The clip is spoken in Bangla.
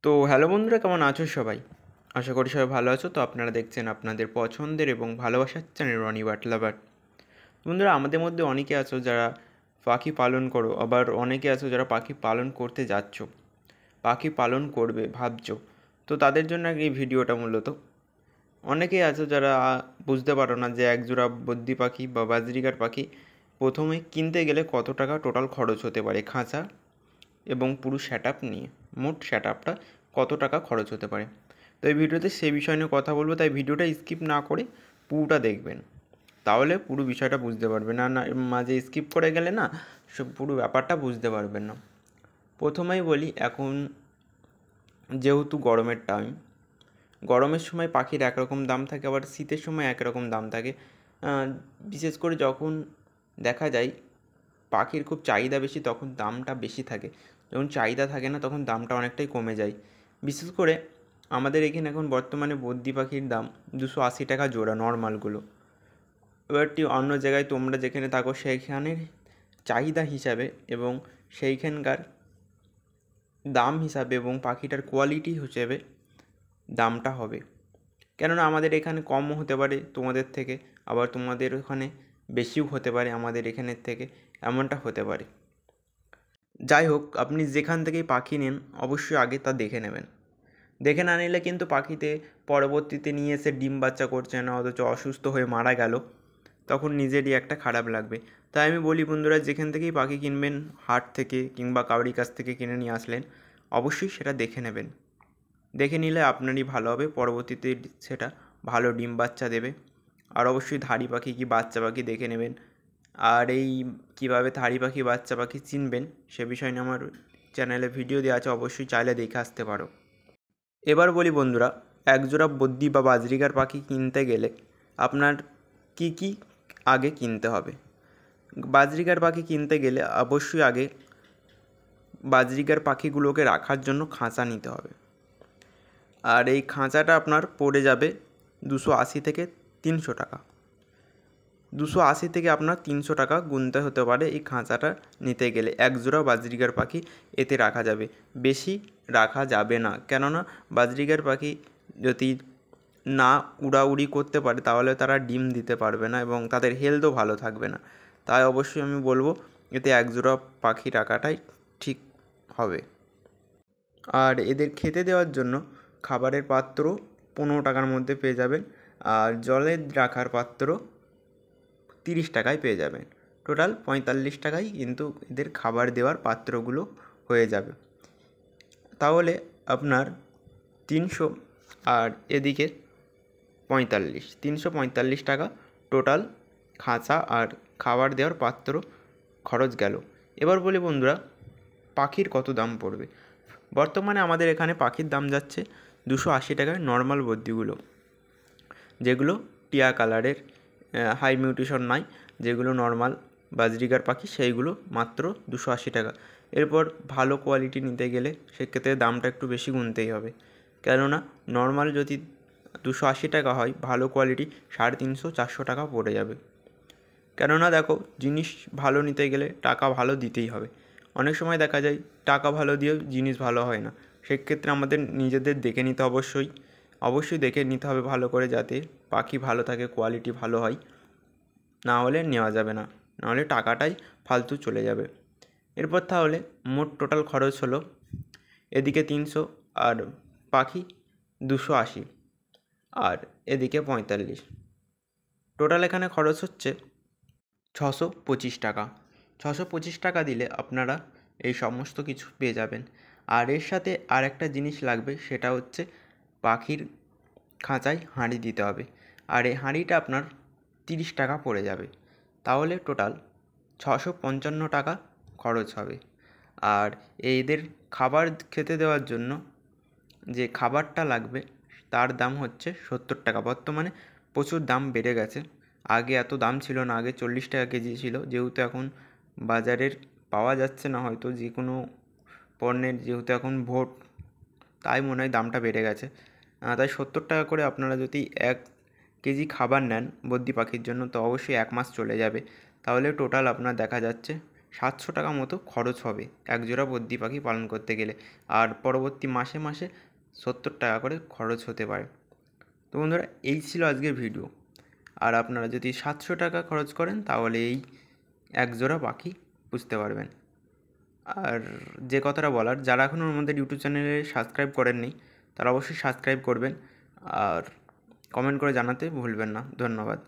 তো হ্যালো বন্ধুরা, কেমন আছো সবাই? আশা করি সবাই ভালো আছো। তো আপনারা দেখছেন আপনাদের পছন্দের এবং ভালোবাসার চ্যানেল রনি বাট লাভার। বন্ধুরা, আমাদের মধ্যে অনেকে আছো যারা পাখি পালন করো, আবার অনেকে আছো যারা পাখি পালন করতে যাচ্ছ, পাখি পালন করবে ভাবছো। তো তাদের জন্য এই ভিডিওটা মূলত। অনেকেই আছো যারা বুঝতে পারো না যে একজোড়া বদ্রি পাখি বা বাজরিগার পাখি প্রথমে কিনতে গেলে কত টাকা টোটাল খরচ হতে পারে, খাঁচা এবং পুরো সেট আপ নিয়ে মোট সেট আপটা কত টাকা খরচ হতে পারে। তো এই ভিডিওতে সেই বিষয় নিয়ে কথা বলবো, তাই ভিডিওটা স্কিপ না করে পুরোটা দেখবেন, তাহলে পুরো বিষয়টা বুঝতে পারবেন। না মাঝে স্কিপ করে গেলে না সব পুরো ব্যাপারটা বুঝতে পারবেন না। প্রথমেই বলি, এখন যেহেতু গরমের টাইম, গরমের সময় পাখির একরকম দাম থাকে, আবার শীতের সময় একরকম দাম থাকে। বিশেষ করে যখন দেখা যায় পাখির খুব চাহিদা বেশি, তখন দামটা বেশি থাকে। যখন চাহিদা থাকে না, তখন দামটা অনেকটাই কমে যায়। বিশেষ করে আমাদের এখানে এখন বর্তমানে বদ্রি পাখির দাম 280 টাকা জোড়া, নর্মালগুলো। এবারটি অন্য জায়গায় তোমরা যেখানে থাকো সেইখানের চাহিদা হিসাবে এবং সেইখানকার দাম হিসাবে এবং পাখিটার কোয়ালিটি হিসেবে দামটা হবে। কেননা আমাদের এখানে কমও হতে পারে তোমাদের থেকে, আবার তোমাদের ওখানে বেশিও হতে পারে আমাদের এখানের থেকে, এমনটা হতে পারে। যাই হোক, আপনি যেখান থেকেই পাখি নেন অবশ্যই আগে তা দেখে নেবেন। দেখে না নিলে কিন্তু পাখিতে পরবর্তীতে নিয়ে এসে ডিম বাচ্চা করছে না, অথচ অসুস্থ হয়ে মারা গেল, তখন নিজেরই একটা খারাপ লাগবে। তাই আমি বলি বন্ধুরা, যেখান থেকেই পাখি কিনবেন, হাট থেকে কিংবা কাউরি কাছ থেকে কিনে নিয়ে আসলেন, অবশ্যই সেটা দেখে নেবেন। দেখে নিলে আপনারই ভালো হবে, পরবর্তীতে সেটা ভালো ডিম বাচ্চা দেবে। আর অবশ্যই ধাড়ি পাখি কি বাচ্চা পাখি দেখে নেবেন। আর এই কীভাবে ধাড়ি পাখি বাচ্চা পাখি চিনবেন সে বিষয় নিয়ে আমার চ্যানেলে ভিডিও দেওয়া আছে, অবশ্যই চাইলে দেখে আসতে পারো। এবার বলি বন্ধুরা, একজোড়া বদ্রি বা বাজরিগার পাখি কিনতে গেলে আপনার কি কি আগে কিনতে হবে। বাজরিগার পাখি কিনতে গেলে অবশ্যই আগে বাজরিগার পাখিগুলোকে রাখার জন্য খাঁচা নিতে হবে। আর এই খাঁচাটা আপনার পড়ে যাবে 280 থেকে 300 টাকা। 280 থেকে আপনার 300 টাকা গুনতে হতে পারে এই খাঁচাটা নিতে গেলে। একজোড়া বাজরিগার পাখি এতে রাখা যাবে, বেশি রাখা যাবে না। কেননা বাজরিগার পাখি যদি না উড়াউড়ি করতে পারে তাহলে তারা ডিম দিতে পারবে না এবং তাদের হেলথও ভালো থাকবে না। তাই অবশ্যই আমি বলবো এতে একজোড়া পাখি রাখাটাই ঠিক হবে। আর এদের খেতে দেওয়ার জন্য খাবারের পাত্র 15 টাকার মধ্যে পেয়ে যাবেন, আর জলের রাখার পাত্র 30 টাকায় পেয়ে যাবেন। টোটাল 45 টাকায় কিন্তু এদের খাবার দেওয়ার পাত্রগুলো হয়ে যাবে। তাহলে আপনার 300 আর এদিকে 345 টাকা টোটাল খাঁচা আর খাবার দেওয়ার পাত্র খরচ গেল। এবার বলি বন্ধুরা, পাখির কত দাম পড়বে। বর্তমানে আমাদের এখানে পাখির দাম যাচ্ছে 280 টাকায় নর্মাল বদ্রিগুলো, যেগুলো টিয়া কালারের, হাই মিউটেশন নয়, যেগুলো নর্মাল বাজরিগার পাখি সেইগুলো মাত্র 280 টাকা। এরপর ভালো কোয়ালিটি নিতে গেলে সেক্ষেত্রে দামটা একটু বেশি গুনতেই হবে। কেননা নর্মাল যদি 280 টাকা হয়, ভালো কোয়ালিটি 350-400 টাকা পড়ে যাবে। কেননা দেখো, জিনিস ভালো নিতে গেলে টাকা ভালো দিতেই হবে। অনেক সময় দেখা যায় টাকা ভালো দিয়েও জিনিস ভালো হয় না। সেক্ষেত্রে আমাদের নিজেদের দেখে নিতে অবশ্যই দেখে নিতে হবে ভালো করে, যাতে পাখি ভালো থাকে, কোয়ালিটি ভালো হয়। না হলে নেওয়া যাবে না, নাহলে টাকাটাই ফালতু চলে যাবে। এরপর তাহলে মোট টোটাল খরচ হলো এদিকে 300 আর পাখি 280 আর এদিকে 45, টোটাল এখানে খরচ হচ্ছে 625 টাকা। 625 টাকা দিলে আপনারা এই সমস্ত কিছু পেয়ে যাবেন। আর এর সাথে আর একটা জিনিস লাগবে, সেটা হচ্ছে পাখির খাঁচায় হাঁড়ি দিতে হবে। আর এই হাঁড়িটা আপনার 30 টাকা পড়ে যাবে। তাহলে টোটাল 655 টাকা খরচ হবে। আর এদের খাবার খেতে দেওয়ার জন্য যে খাবারটা লাগবে তার দাম হচ্ছে 70 টাকা। বর্তমানে প্রচুর দাম বেড়ে গেছে, আগে এত দাম ছিল না, আগে 40 টাকা কেজি ছিল। যেহেতু এখন বাজারের পাওয়া যাচ্ছে না হয়তো যে কোনো পণ্যের, যেহেতু এখন ভোট, তাই মনে হয় দামটা বেড়ে গেছে। তাই 70 টাকা করে আপনারা যদি 1 কেজি খাবার নেন বদ্রি পাখির জন্য, তো অবশ্যই 1 মাস চলে যাবে। তাহলে টোটাল আপনার দেখা যাচ্ছে 700 টাকা মতো খরচ হবে এক জোড়া বদ্রি পাখি পালন করতে গেলে, আর পরবর্তী মাসে মাসে 70 টাকা করে খরচ হতে পারে। তো বন্ধুরা, এই ছিল আজকের ভিডিও। আর আপনারা যদি 700 টাকা খরচ করেন তাহলে এই এক জোড়া পাখি বুঝতে পারবেন। আর যে কথাটা বলার, যারা এখনও আমাদের ইউটিউব চ্যানেলে সাবস্ক্রাইব করেননি তারা অবশ্যই সাবস্ক্রাইব করবেন, আর কমেন্ট করে জানাতে ভুলবেন না। ধন্যবাদ।